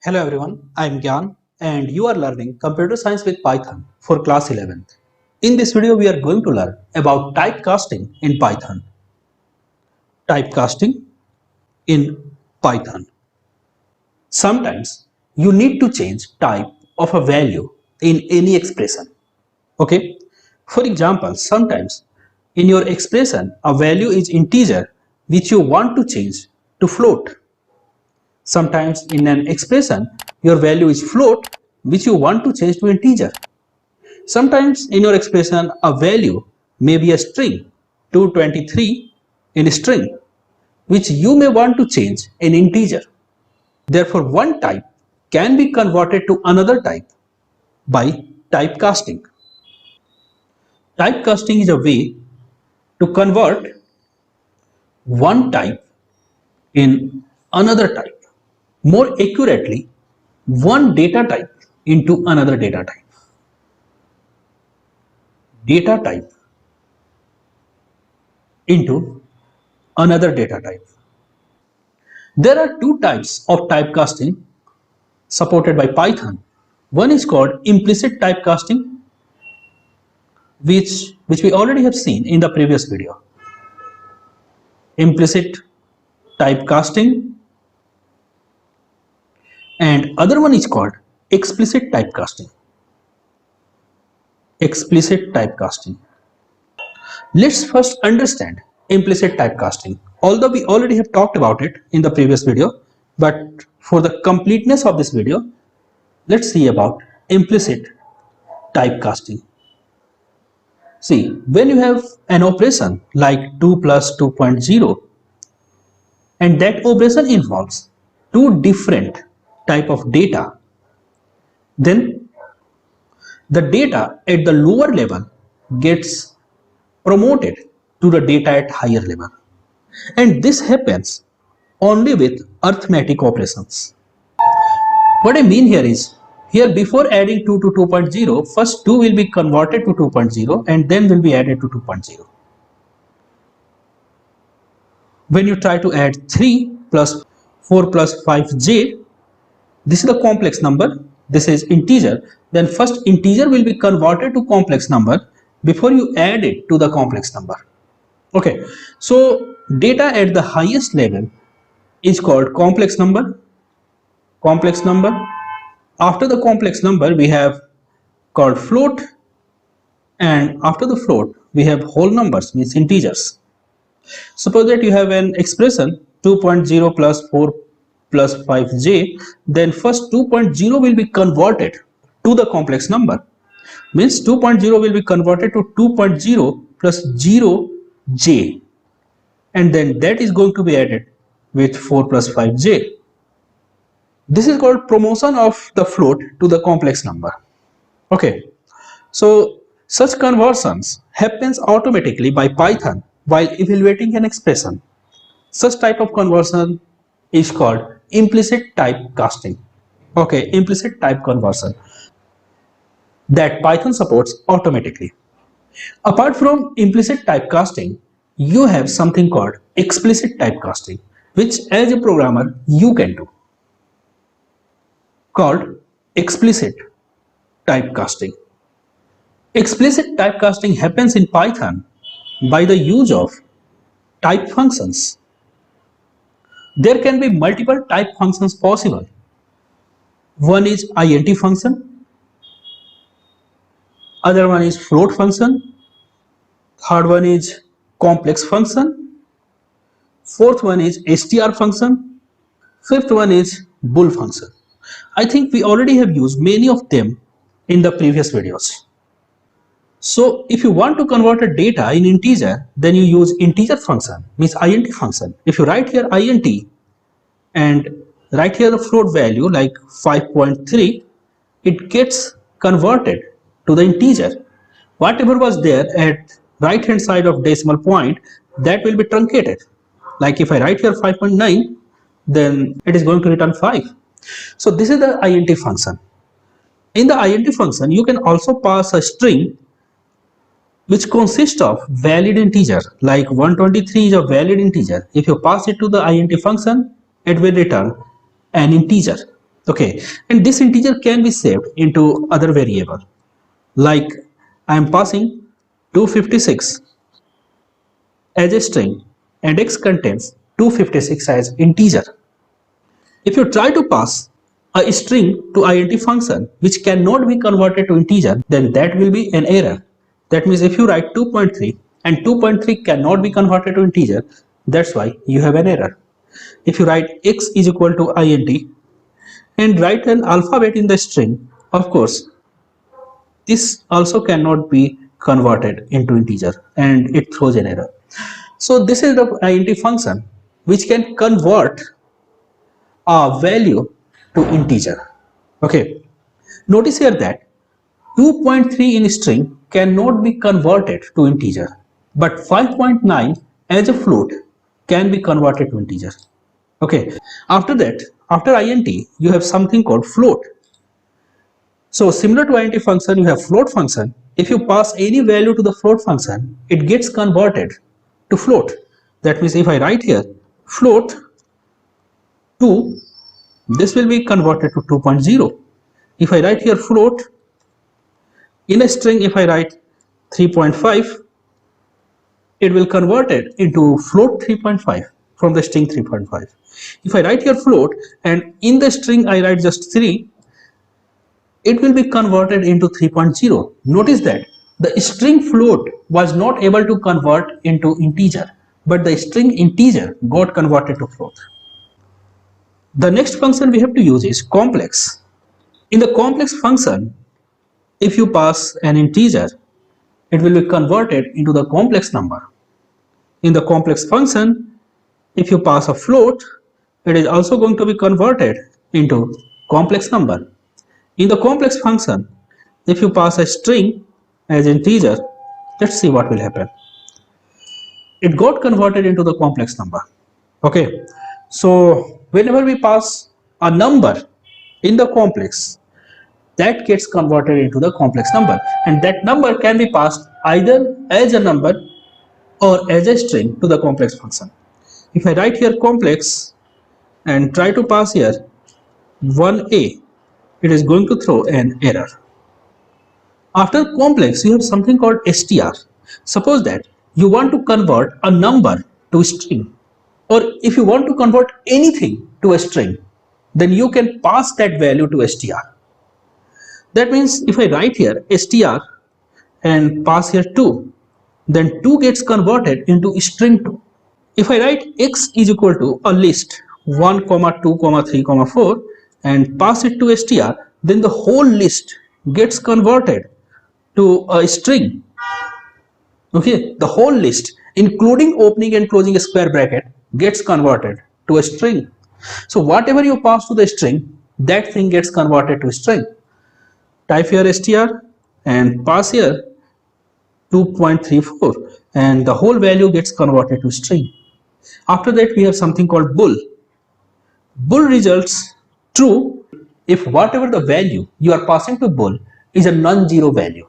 Hello everyone, I am Gyan and you are learning Computer Science with Python for class 11th. In this video we are going to learn about typecasting in Python. Typecasting in Python. Sometimes you need to change type of a value in any expression. Okay? For example, sometimes in your expression a value is integer which you want to change to float. Sometimes in an expression, your value is float which you want to change to integer. Sometimes in your expression, a value may be a string 223 in string which you may want to change in integer. Therefore, one type can be converted to another type by typecasting. Typecasting is a way to convert one type in another type. More accurately, one data type into another data type. Data type into another data type. There are two types of typecasting supported by Python. One is called implicit typecasting, which we already have seen in the previous video. Implicit typecasting, and other one is called explicit typecasting. Explicit typecasting. Let's first understand implicit typecasting. Although we already have talked about it in the previous video, but for the completeness of this video, let's see about implicit typecasting. See, when you have an operation like 2 plus 2.0 and that operation involves two different type of data, then the data at the lower level gets promoted to the data at higher level, and this happens only with arithmetic operations. What I mean here is, here before adding 2 to 2.0, first 2 will be converted to 2.0 and then will be added to 2.0. When you try to add 3 plus 4 plus 5j, this is the complex number, this is integer, then first integer will be converted to complex number before you add it to the complex number. Okay, so data at the highest level is called complex number. Complex number. After the complex number we have called float, and after the float we have whole numbers, means integers. Suppose that you have an expression 2.0 plus 4 plus 5j, then first 2.0 will be converted to the complex number, means 2.0 will be converted to 2.0 plus 0j, and then that is going to be added with 4 plus 5j. This is called promotion of the float to the complex number. Okay, so such conversions happens automatically by Python while evaluating an expression. Such type of conversion is called implicit typecasting. Okay, implicit type conversion that Python supports automatically. Apart from implicit typecasting, you have something called explicit typecasting, which as a programmer you can do, called explicit typecasting. Explicit typecasting happens in Python by the use of type functions. There can be multiple type functions possible. One is int function, other one is float function, third one is complex function, fourth one is str function, fifth one is bool function. I think we already have used many of them in the previous videos. So if you want to convert a data in integer, then you use integer function, means int function. If you write here int and write here the float value like 5.3, it gets converted to the integer. Whatever was there at right hand side of decimal point, that will be truncated. Like if I write here 5.9, then it is going to return 5. So this is the int function. In the int function, you can also pass a string which consists of valid integer, like 123 is a valid integer. If you pass it to the int function, it will return an integer. Okay, and this integer can be saved into other variable. Like I am passing 256 as a string and x contains 256 as integer. If you try to pass a string to int function which cannot be converted to integer, then that will be an error. That means if you write 2.3 and 2.3 cannot be converted to integer, that's why you have an error. If you write x is equal to int and write an alphabet in the string, of course, this also cannot be converted into integer and it throws an error. So this is the int function which can convert a value to integer. Okay, notice here that 2.3 in string cannot be converted to integer, but 5.9 as a float can be converted to integer. Okay, after that, after int, you have something called float. So similar to int function, you have float function. If you pass any value to the float function, it gets converted to float. That means if I write here float 2, this will be converted to 2.0. If I write here float in a string, if I write 3.5, it will convert it into float 3.5 from the string 3.5. If I write here float and in the string I write just 3, it will be converted into 3.0. Notice that the string float was not able to convert into integer, but the string integer got converted to float. The next function we have to use is complex. In the complex function, if you pass an integer, it will be converted into the complex number. In the complex function, if you pass a float, it is also going to be converted into complex number. In the complex function, if you pass a string as integer, let's see what will happen. It got converted into the complex number. Okay, so whenever we pass a number in the complex, that gets converted into the complex number, and that number can be passed either as a number or as a string to the complex function. If I write here complex and try to pass here 1a, it is going to throw an error. After complex, you have something called str. Suppose that you want to convert a number to a string, or if you want to convert anything to a string, then you can pass that value to str. That means if I write here str and pass here 2, then 2 gets converted into string 2. If I write x is equal to a list 1, 2, 3, 4 and pass it to str, then the whole list gets converted to a string. Okay, the whole list including opening and closing a square bracket gets converted to a string. So whatever you pass to the string, that thing gets converted to a string. Type here str and pass here 2.34 and the whole value gets converted to string. After that we have something called bool. Bool results true if whatever the value you are passing to bool is a non-zero value,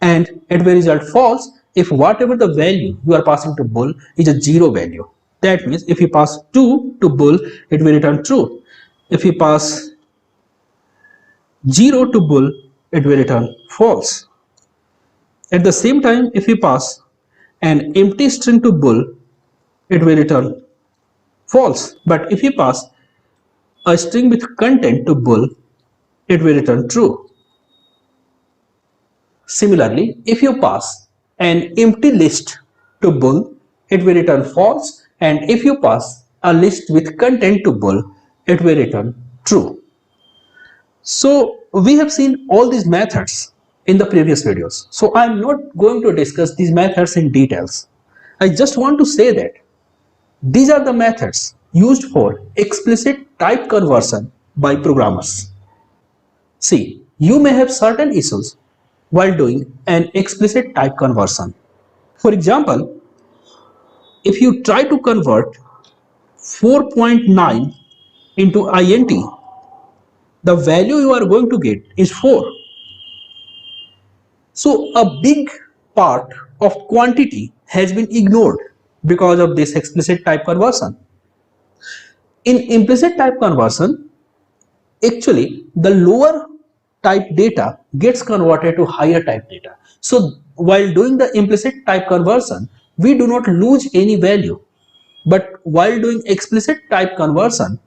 and it will result false if whatever the value you are passing to bool is a zero value. That means if you pass 2 to bool, it will return true. If you pass 0 to bool, it will return false. At the same time, if we pass an empty string to bool, it will return false. But if you pass a string with content to bool, it will return true. Similarly, if you pass an empty list to bool, it will return false, and if you pass a list with content to bool, it will return true. So we have seen all these methods in the previous videos. So I am not going to discuss these methods in details. I just want to say that these are the methods used for explicit type conversion by programmers. See, you may have certain issues while doing an explicit type conversion. For example, if you try to convert 4.9 into int, the value you are going to get is 4. So a big part of quantity has been ignored because of this explicit type conversion. In implicit type conversion, actually the lower type data gets converted to higher type data. So while doing the implicit type conversion, we do not lose any value. But while doing explicit type conversion,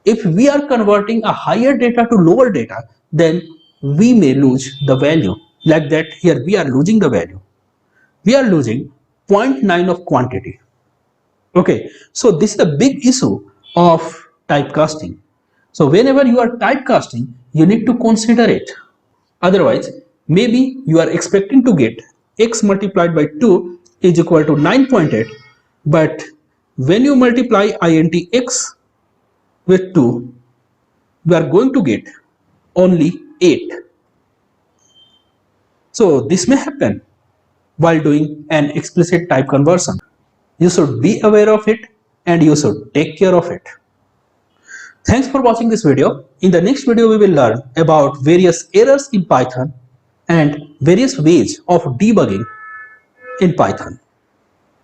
if we are converting a higher data to lower data, then we may lose the value. Like that, here we are losing the value. We are losing 0.9 of quantity. Okay, so this is a big issue of typecasting. So whenever you are typecasting, you need to consider it. Otherwise, maybe you are expecting to get x multiplied by 2 is equal to 9.8, but when you multiply int x with 2, you are going to get only 8. So this may happen while doing an explicit type conversion. You should be aware of it and you should take care of it. Thanks for watching this video. In the next video, we will learn about various errors in Python and various ways of debugging in Python.